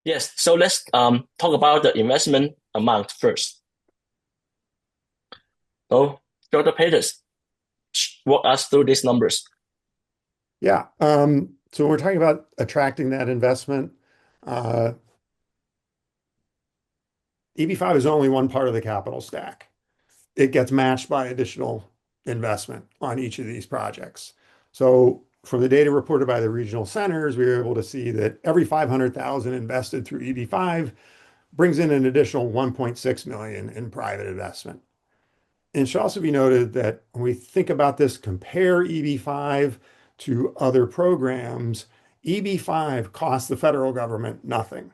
Yes, so let's talk about the investment amount first. So, Dr. Peters, walk us through these numbers. Yeah. So when we're talking about attracting that investment, uh, EB-5 is only one part of the capital stack. It gets matched by additional investment on each of these projects. So from the data reported by the regional centers, we were able to see that every 500,000 invested through EB-5 brings in an additional 1.6 million in private investment. And it should also be noted that when we think about this, compare EB-5 to other programs, EB-5 costs the federal government nothing.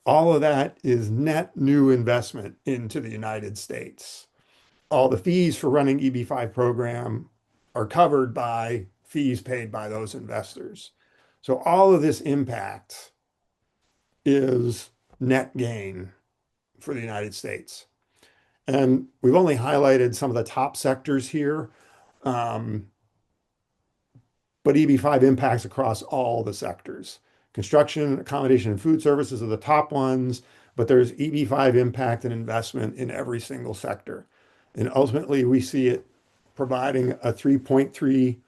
All of that is net new investment into the United States. All the fees for running EB-5 program are covered by fees paid by those investors. So all of this impact is net gain for the United States. And we've only highlighted some of the top sectors here, um, but EB-5 impacts across all the sectors. Construction, accommodation, and food services are the top ones, but there's EB-5 impact and investment in every single sector. And ultimately, we see it providing a 3.3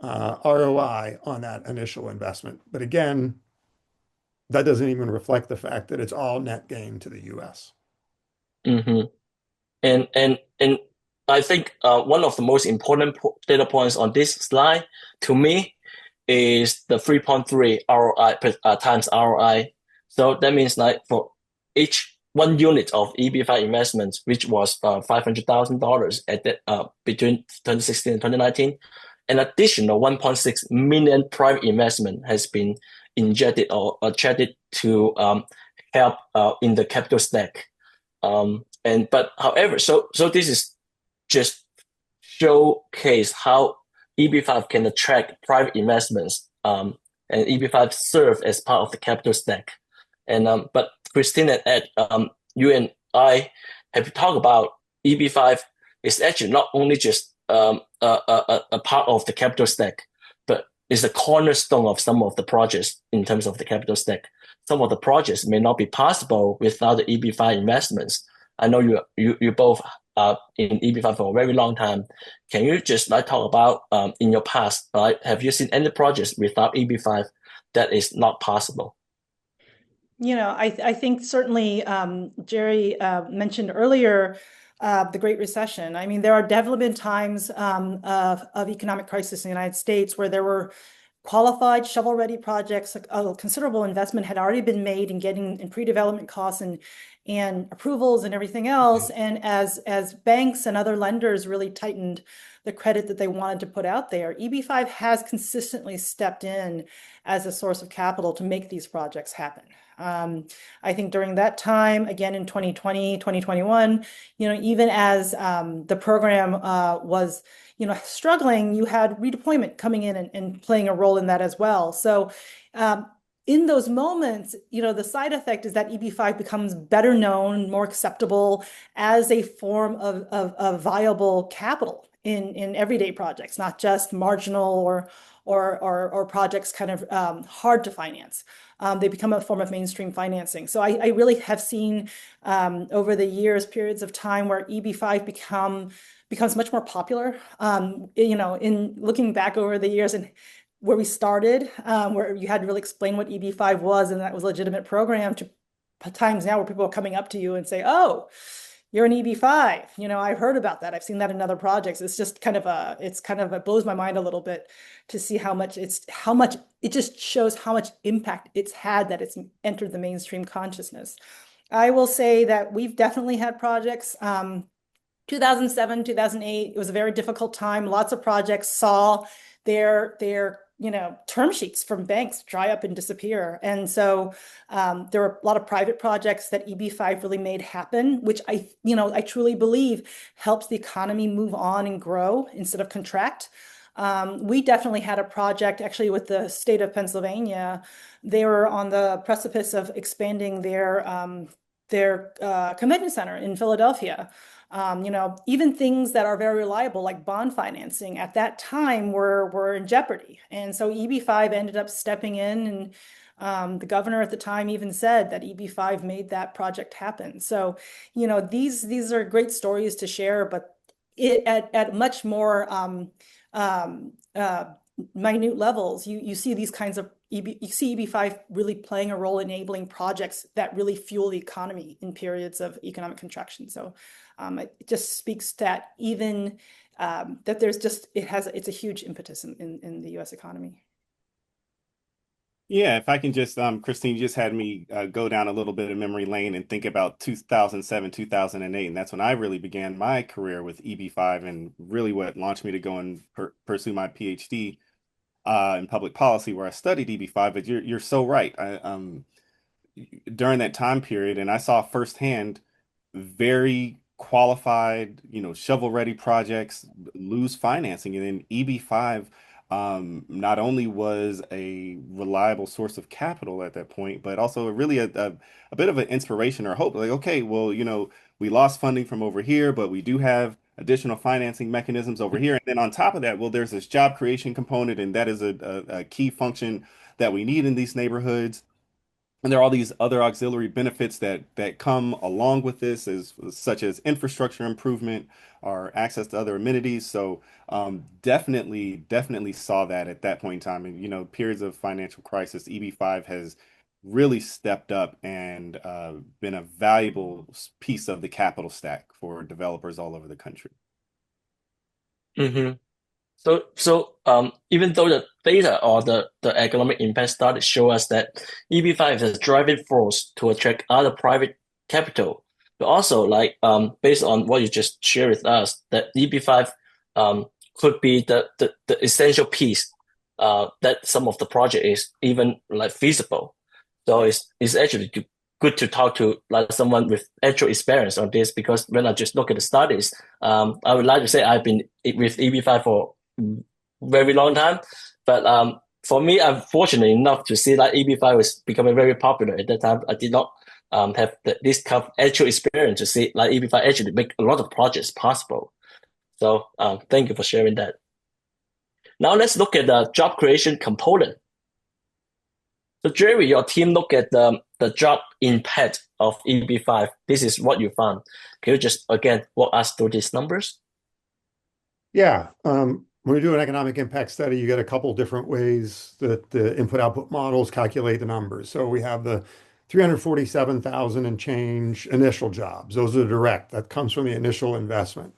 ROI on that initial investment. But again, that doesn't even reflect the fact that it's all net gain to the US. Mm-hmm. And I think one of the most important data points on this slide to me is the 3.3 ROI times ROI. So that means like for each 1 unit of EB-5 investments, which was $500,000 at that between 2016 and 2019, an additional 1.6 million private investment has been injected or attracted to help in the capital stack. And but however, so this is just showcase how EB-5 can attract private investments. And EB-5 serve as part of the capital stack. And but Christine and Ed, you and I have talked about EB-5 is actually not only just a part of the capital stack, but is the cornerstone of some of the projects in terms of the capital stack. Some of the projects may not be possible without the EB-5 investments. I know you both are in EB-5 for a very long time. Can you just like talk about in your past, right? Have you seen any projects without EB-5 that is not possible? I think certainly Jerry mentioned earlier the Great Recession. I mean, there are definitely been times of economic crisis in the United States where there were qualified shovel-ready projects. A considerable investment had already been made in getting in pre-development costs and approvals and everything else. And as banks and other lenders really tightened the credit that they wanted to put out there, EB-5 has consistently stepped in as a source of capital to make these projects happen. I think during that time, again in 2020, 2021, even as the program was, struggling, you had redeployment coming in and playing a role in that as well. So in those moments, the side effect is that EB-5 becomes better known, more acceptable as a form of viable capital in everyday projects, not just marginal or projects kind of hard to finance. They become a form of mainstream financing. So I really have seen over the years periods of time where EB-5 becomes much more popular. In looking back over the years and where we started, where you had to really explain what EB-5 was, and that was a legitimate program, to times now where people are coming up to you and say, "Oh, you're an EB-5. I've heard about that. I've seen that in other projects." It's just it blows my mind a little bit to see how much it just shows how much impact it's had that it's entered the mainstream consciousness. I will say that we've definitely had projects. 2007, 2008, it was a very difficult time. Lots of projects saw their term sheets from banks dry up and disappear. And so there were a lot of private projects that EB-5 really made happen, which I truly believe helps the economy move on and grow instead of contract. We definitely had a project actually with the state of Pennsylvania. They were on the precipice of expanding their convention center in Philadelphia. Even things that are very reliable, like bond financing, at that time were in jeopardy. And so EB-5 ended up stepping in The governor at the time even said that EB-5 made that project happen. So, these are great stories to share, but at much more minute levels, you see these kinds of you see EB-5 really playing a role enabling projects that really fuel the economy in periods of economic contraction. So it just speaks that even that there's just it's a huge impetus in the U.S. economy. Yeah, if I can just, Christine, you just had me go down a little bit of memory lane and think about 2007, 2008. And that's when I really began my career with EB-5 and really what launched me to go and pursue my PhD in public policy, where I studied EB-5. But you're so right. During that time period, and I saw firsthand very qualified, shovel-ready projects lose financing. And then EB-5 not only was a reliable source of capital at that point, but also really a bit of an inspiration or hope. Like, okay, well, we lost funding from over here, but we do have additional financing mechanisms over here. And then on top of that, well, there's this job creation component, and that is a key function that we need in these neighborhoods. And there are all these other auxiliary benefits that come along with this, such as infrastructure improvement or access to other amenities. So definitely saw that at that point in time. And periods of financial crisis, EB-5 has really stepped up and been a valuable piece of the capital stack for developers all over the country. Mm-hmm. So even though the data or the economic impact study show us that EB-5 is a driving force to attract other private capital, but also based on what you just shared with us, that EB-5 could be the essential piece that some of the project is even feasible. So it's actually good to talk to someone with actual experience on this, because when I just look at the studies, I would like to say I've been with EB-5 for very long time, but for me, I'm fortunate enough to see that EB-5 was becoming very popular at that time. I did not have this kind of actual experience to see EB-5 actually make a lot of projects possible. So thank you for sharing that. Now let's look at the job creation component. So Jerry, your team look at the job impact of EB-5. This is what you found. Can you just again walk us through these numbers? Yeah. When we do an economic impact study, you get a couple different ways that the input-output models calculate the numbers. So we have the 347,000 and change initial jobs. Those are direct. That comes from the initial investment.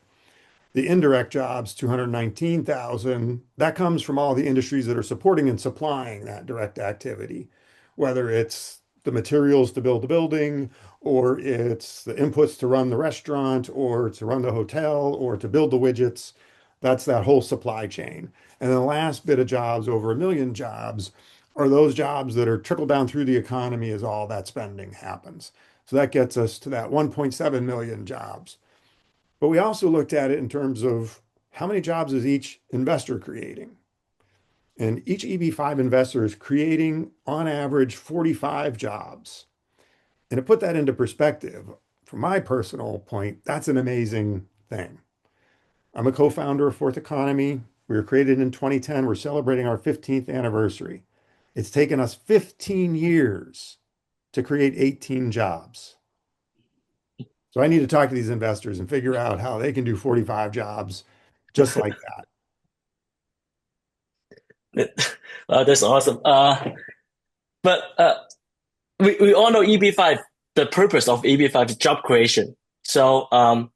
The indirect jobs, 219,000, that comes from all the industries that are supporting and supplying that direct activity, whether it's the materials to build the building, or it's the inputs to run the restaurant, or to run the hotel, or to build the widgets. That's that whole supply chain. And the last bit of jobs, over 1 million jobs, are those jobs that are trickled down through the economy as all that spending happens. So that gets us to that 1.7 million jobs. But we also looked at it in terms of how many jobs is each investor creating? And each EB-5 investor is creating, on average, 45 jobs. And to put that into perspective, from my personal point, that's an amazing thing. I'm a co-founder of Fourth Economy. We were created in 2010. We're celebrating our 15th anniversary. It's taken us 15 years to create 18 jobs. So I need to talk to these investors and figure out how they can do 45 jobs just like that. That's awesome. But we all know EB-5, the purpose of EB-5 is job creation. So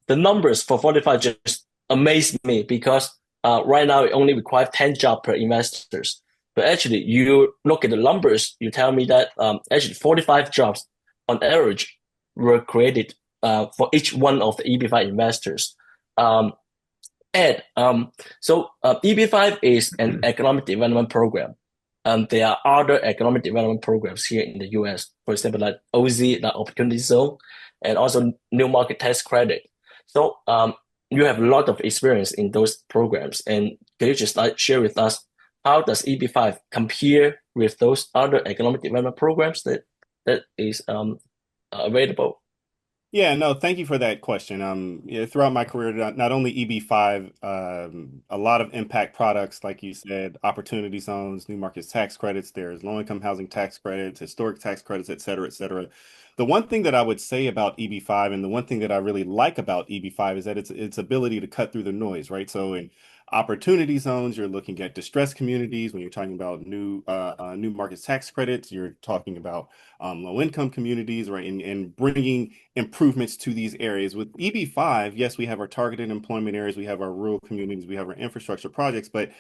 the numbers for 45 just amaze me, because right now it only requires 10 jobs per investors. But actually, you look at the numbers, you tell me that actually 45 jobs on average were created for each one of the EB-5 investors. So EB-5 is an economic development program. There are other economic development programs here in the US, for example, like OZ, like Opportunity Zone, and also New Market Tax Credit. So you have a lot of experience in those programs. And can you just share with us, how does EB-5 compare with those other economic development programs that is available? Yeah, no, thank you for that question. Yeah, throughout my career, not only EB-5, a lot of impact products, like you said, opportunity zones, new markets tax credits, there's low-income housing tax credits, historic tax credits, et cetera, et cetera. The one thing that I would say about EB-5, and the one thing that I really like about EB-5 is that its ability to cut through the noise, right? So in opportunity zones, you're looking at distressed communities. When you're talking about new markets tax credits, you're talking about low income communities, right? And bringing improvements to these areas. With EB-5, yes, we have our targeted employment areas, we have our rural communities, we have our infrastructure projects, but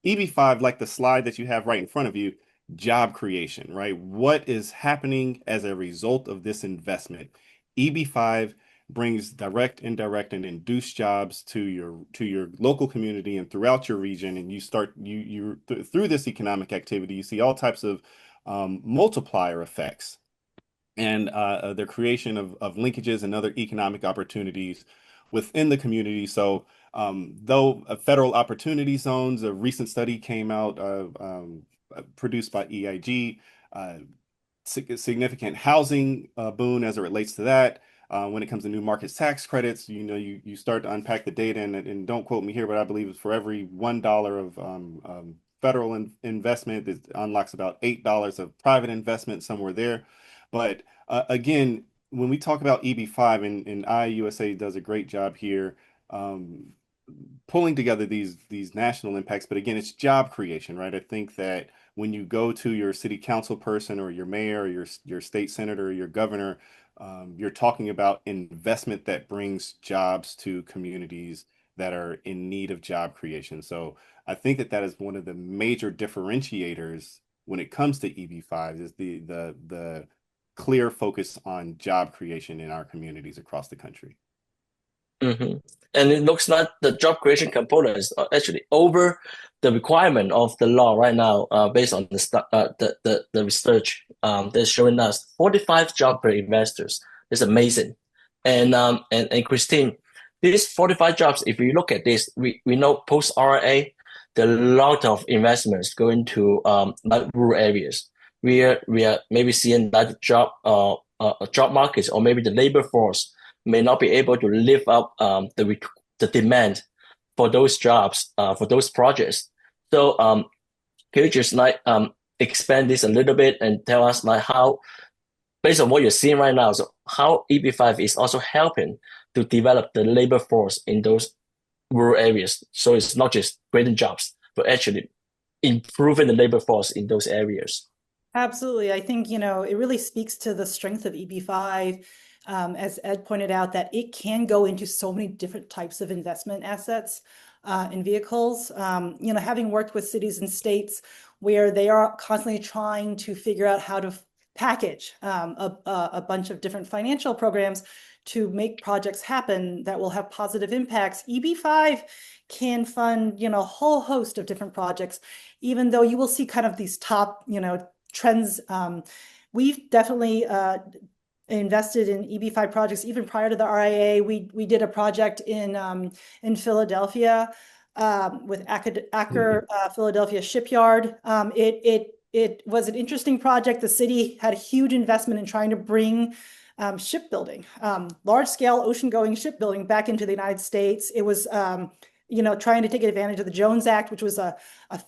EB-5, like the slide that you have right in front of you, job creation, right? What is happening as a result of this investment? EB-5 brings direct, indirect, and induced jobs to your local community and throughout your region. And through this economic activity, you see all types of multiplier effects and the creation of linkages and other economic opportunities within the community. So, though federal opportunity zones, a recent study came out produced by EIG, uh, significant housing boon as it relates to that. When it comes to new markets tax credits, you start to unpack the data, and don't quote me here, but I believe it's for every $1 of federal investment, it unlocks about $8 of private investment somewhere there. But again, when we talk about EB-5, and IIUSA does a great job here um, pulling together these national impacts, but again, it's job creation, right? I think that when you go to your city council person or your mayor or your state senator or your governor, you're talking about investment that brings jobs to communities that are in need of job creation. So I think that is one of the major differentiators when it comes to EB-5 is the clear focus on job creation in our communities across the country. Mhm. And it looks like the job creation components are actually over the requirement of the law right now, based on the research that's showing us 45 job per investors. It's amazing. And Christine, these 45 jobs, if you look at this, we know post RA, there are a lot of investments going to like rural areas. We are maybe seeing that job markets, or maybe the labor force may not be able to live up the demand for those jobs, for those projects. So can you just expand this a little bit and tell us how, based on what you're seeing right now, so how EB-5 is also helping to develop the labor force in those rural areas. So it's not just creating jobs, but actually improving the labor force in those areas. Absolutely. I think, it really speaks to the strength of EB-5, as Ed pointed out, that it can go into so many different types of investment assets and vehicles. Having worked with cities and states where they are constantly trying to figure out how to package a bunch of different financial programs to make projects happen that will have positive impacts, EB-5 can fund, a whole host of different projects, even though you will see kind of these top, trends. We've definitely invested in EB-5 projects even prior to the RIA. We did a project in Philadelphia with Acker Philadelphia Shipyard. It was an interesting project. The city had a huge investment in trying to bring shipbuilding, large-scale ocean-going shipbuilding back into the United States. It was trying to take advantage of the Jones Act, which was a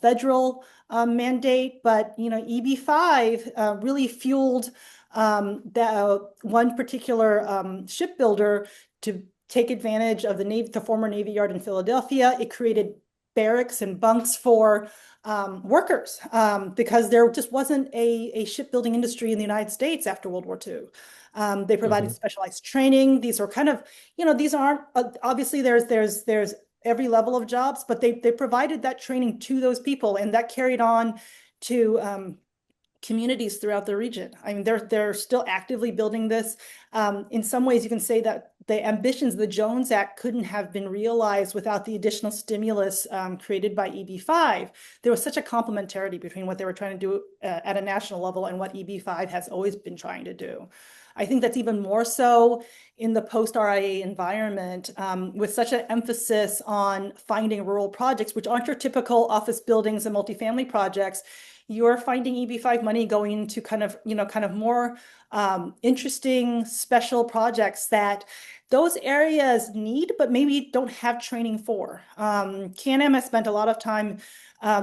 federal mandate, but EB-5 really fueled that one particular shipbuilder to take advantage of the former Navy Yard in Philadelphia. It created barracks and bunks for workers because there just wasn't a shipbuilding industry in the United States after World War II. They provided specialized training. These are kind of, these aren't obviously there's every level of jobs, but they provided that training to those people, and that carried on to communities throughout the region. I mean, they're still actively building this. In some ways, you can say that the ambitions of the Jones Act couldn't have been realized without the additional stimulus created by EB-5. There was such a complementarity between what they were trying to do at a national level and what EB-5 has always been trying to do. I think that's even more so in the post-RIA environment, with such an emphasis on finding rural projects, which aren't your typical office buildings and multifamily projects. you're finding EB-5 money going into kind of more interesting special projects that those areas need, but maybe don't have training for. CANM has spent a lot of time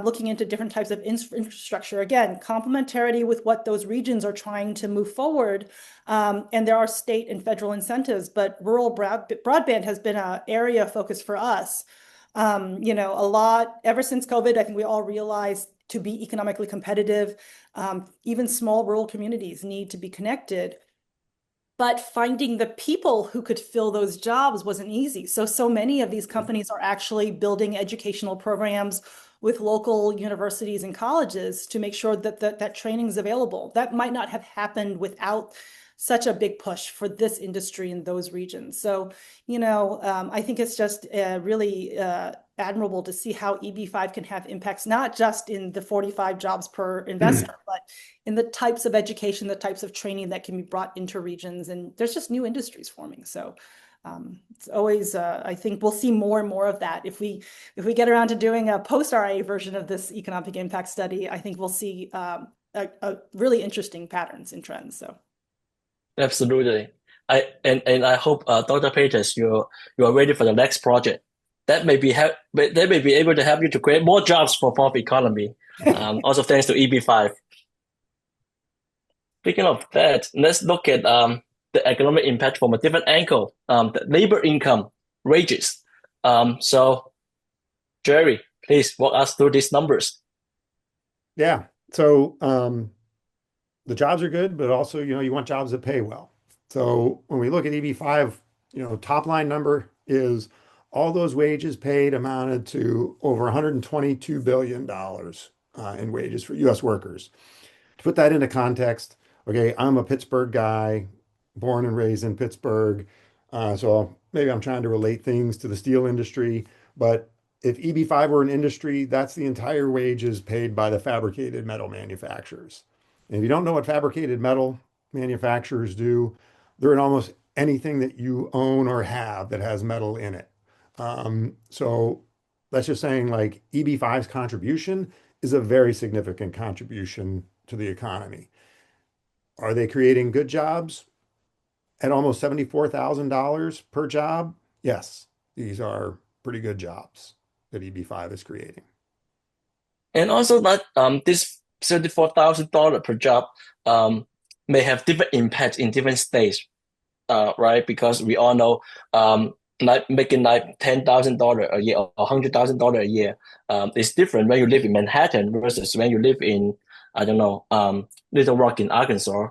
looking into different types of infrastructure, again, complementarity with what those regions are trying to move forward. And there are state and federal incentives, but rural broadband has been an area of focus for us. A lot, ever since COVID, I think we all realized to be economically competitive, even small rural communities need to be connected. But finding the people who could fill those jobs wasn't easy. So many of these companies are actually building educational programs with local universities and colleges to make sure that that training is available. That might not have happened without such a big push for this industry in those regions. So, I think it's just really admirable to see how EB-5 can have impacts, not just in the 45 jobs per investor, but in the types of education, the types of training that can be brought into regions. And there's just new industries forming. So it's always, I think we'll see more and more of that. If we get around to doing a post-RIA version of this economic impact study, I think we'll see a really interesting patterns and trends. So. Absolutely. I hope Dr. Peters, you are ready for the next project. That may be able to help you to create more jobs for fourth economy. Also thanks to EB-5. Speaking of that, let's look at the economic impact from a different angle. The labor income, wages. So Jerry, please walk us through these numbers. Yeah. So the jobs are good, but also, you want jobs that pay well. So when we look at EB-5, top line number is all those wages paid amounted to over $122 billion in wages for U.S. workers. To put that into context, okay, I'm a Pittsburgh guy, born and raised in Pittsburgh. So maybe I'm trying to relate things to the steel industry, but if EB-5 were an industry, that's the entire wages paid by the fabricated metal manufacturers. And if you don't know what fabricated metal manufacturers do, they're in almost anything that you own or have that has metal in it. So that's just saying like EB-5's contribution is a very significant contribution to the economy. Are they creating good jobs at almost $74,000 per job? Yes, these are pretty good jobs that EB-5 is creating. And also that this $74,000 per job may have different impacts in different states, right? Because we all know like making like $10,000 a year or $100,000 a year is different when you live in Manhattan versus when you live in, I don't know, Little Rock in Arkansas.